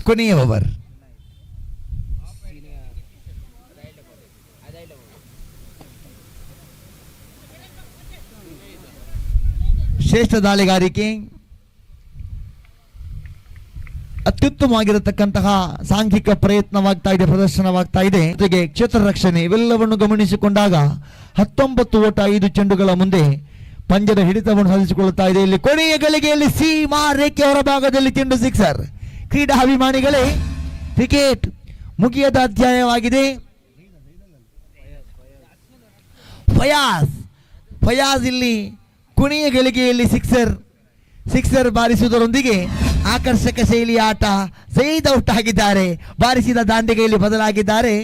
ಕೊನೆಯ ಓವರ್. ಶ್ರೇಷ್ಠ ದಾಳಿಗಾರಿಕೆ, ಅತ್ಯುತ್ತಮವಾಗಿರತಕ್ಕಂತಹ ಸಾಂಘಿಕ ಪ್ರಯತ್ನವಾಗ್ತಾ ಇದೆ, ಪ್ರದರ್ಶನವಾಗ್ತಾ ಇದೆ. ಜೊತೆಗೆ ಕ್ಷೇತ್ರ ರಕ್ಷಣೆ ಇವೆಲ್ಲವನ್ನು ಗಮನಿಸಿಕೊಂಡಾಗ 19 ಓಟ 5 ಚೆಂಡುಗಳ ಮುಂದೆ ಪಂದ್ಯದ ಹಿಡಿತವನ್ನು ಸಾಧಿಸಿಕೊಳ್ಳುತ್ತಾ ಇದೆ. ಇಲ್ಲಿ ಕೊನೆಯ ಗಳಿಗೆಯಲ್ಲಿ ಸೀಮಾ ರೇಖೆ ಹೊರಭಾಗದಲ್ಲಿ ಚೆಂಡು ಸಿಕ್ಸರ್. ಕ್ರೀಡಾಭಿಮಾನಿಗಳೇ, ಕ್ರಿಕೆಟ್ ಮುಗಿಯದ ಅಧ್ಯಾಯವಾಗಿದೆ. ಫಯಾಜ್ ಇಲ್ಲಿ ಕೊನೆಯ ಗಳಿಗೆಯಲ್ಲಿ ಸಿಕ್ಸರ್ ಬಾರಿಸುವುದರೊಂದಿಗೆ ಆಕರ್ಷಕ ಶೈಲಿಯ ಆಟ. ಝೈದ್ ಔಟ್ ಆಗಿದ್ದಾರೆ. ಬಾರಿಸಿದ ದಾಂಡಿಗೆಯಲ್ಲಿ ಬದಲಾಗಿದ್ದಾರೆ.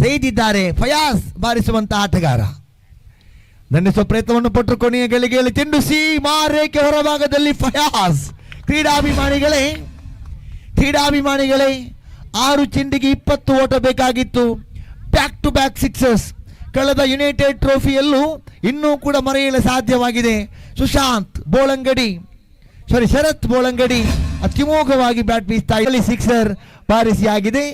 ಝೈದ್ ಇದ್ದಾರೆ. ಫಯಾಜ್ ಬಾರಿಸುವಂತಹ ಆಟಗಾರ. ದಂಡಿಸುವ ಪ್ರಯತ್ನವನ್ನು ಪಟ್ಟರು. ಕೊನೆಯ ಗಳಿಗೆಯಲ್ಲಿ ಚೆಂಡು ಸೀಮಾ ರೇಖೆ ಹೊರಭಾಗದಲ್ಲಿ ಫಯಾಜ್. ಕ್ರೀಡಾಭಿಮಾನಿಗಳೇ 6 ಚೆಂಡಿಗೆ 20 ಓಟ ಬೇಕಾಗಿತ್ತು. Back to back sixers. ಕಳೆದ ಯುನೈಟೆಡ್ ಟ್ರೋಫಿಯಲ್ಲೂ ಇನ್ನೂ ಕೂಡ ಮರೆಯಲು ಸಾಧ್ಯವಾಗಿದೆ. ಶರತ್ ಬೋಳಂಗಡಿ ಅತ್ಯುಮೋಘವಾಗಿ ಬ್ಯಾಟ್ ಬೀಸ್ತಾ ಇಲ್ಲಿ ಸಿಕ್ಸರ್ ಬಾರಿಸಿಯಾಗಿದೆ.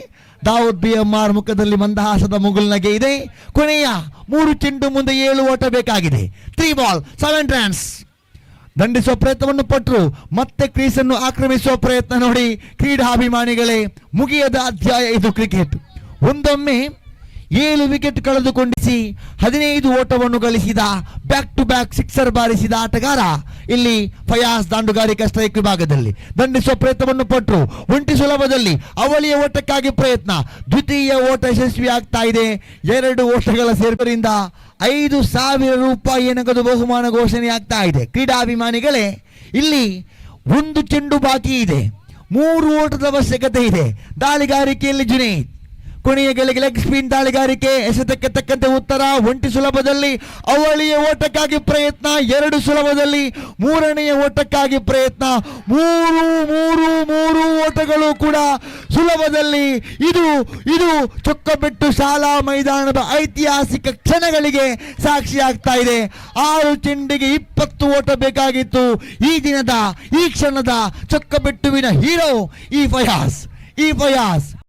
ದಾವೂದ್ BMR ಮುಖದಲ್ಲಿ ಮಂದಹಾಸದ ಮುಗುಲ್ನಗೆ ಇದೆ. ಕೊನೆಯ 3 ಚೆಂಡು ಮುಂದೆ 7 ಓಟ ಬೇಕಾಗಿದೆ. 3 ಬಾಲ್ 7 ರನ್ಸ್. ದಂಡಿಸುವ ಪ್ರಯತ್ನವನ್ನು ಪಟ್ಟರು. ಮತ್ತೆ ಕ್ರೀಸನ್ನು ಆಕ್ರಮಿಸುವ ಪ್ರಯತ್ನ ನೋಡಿ. ಕ್ರೀಡಾಭಿಮಾನಿಗಳೇ, ಮುಗಿಯದ ಅಧ್ಯಾಯ ಇದು ಕ್ರಿಕೆಟ್. ಒಂದೊಮ್ಮೆ 7 ವಿಕೆಟ್ ಕಳೆದುಕೊಂಡಿಸಿ 15 ಓಟವನ್ನು ಗಳಿಸಿದ ಬ್ಯಾಕ್ ಟು ಬ್ಯಾಕ್ ಸಿಕ್ಸರ್ ಬಾರಿಸಿದ ಆಟಗಾರ ಇಲ್ಲಿ ಫಯಾಜ್. ದಾಂಡುಗಾರಿಕಾ ಸ್ಟ್ರೈಕ್ ವಿಭಾಗದಲ್ಲಿ ದಂಡಿಸುವ ಪ್ರಯತ್ನವನ್ನು ಪಟ್ಟರು. ಒಂಟಿ ಸುಲಭದಲ್ಲಿ ಅವಳಿಯ ಓಟಕ್ಕಾಗಿ ಪ್ರಯತ್ನ. ದ್ವಿತೀಯ ಓಟ ಯಶಸ್ವಿ ಆಗ್ತಾ ಇದೆ. 2 ಓಟಗಳ ಸೇರ್ಪಡೆಯಿಂದ 5,000 ರೂಪಾಯಿ ನಗದು ಬಹುಮಾನ ಘೋಷಣೆ ಆಗ್ತಾ ಇದೆ. ಕ್ರೀಡಾಭಿಮಾನಿಗಳೇ, ಇಲ್ಲಿ 1 ಚೆಂಡು ಬಾಕಿ ಇದೆ. 3 ಓಟದ ಅವಶ್ಯಕತೆ ಇದೆ. ದಾಳಿಗಾರಿಕೆಯಲ್ಲಿ ಜುನೈದ್. ಕೊನೆಯ ಗೆಳೆಗೆ ಲೆಗ್ ಸ್ಪಿನ್ ದಾಳಿಗಾರಿಕೆ. ಎಸೆತಕ್ಕೆ ತಕ್ಕಂತೆ ಉತ್ತರ. ಒಂಟಿ ಸುಲಭದಲ್ಲಿ ಅವಳಿಯ ಓಟಕ್ಕಾಗಿ ಪ್ರಯತ್ನ. 2 ಸುಲಭದಲ್ಲಿ 3ನೆಯ ಓಟಕ್ಕಾಗಿ ಪ್ರಯತ್ನ. 3 ಓಟಗಳು ಕೂಡ ಸುಲಭದಲ್ಲಿ. ಇದು ಚೊಕ್ಕಬೆಟ್ಟು ಶಾಲಾ ಮೈದಾನದ ಐತಿಹಾಸಿಕ ಕ್ಷಣಗಳಿಗೆ ಸಾಕ್ಷಿಯಾಗ್ತಾ ಇದೆ. 6 ಚೆಂಡಿಗೆ 20 ಓಟ ಬೇಕಾಗಿತ್ತು. ಈ ಕ್ಷಣದ ಚೊಕ್ಕಬೆಟ್ಟುವಿನ ಹೀರೋ ಈ ಫಯಾಜ್.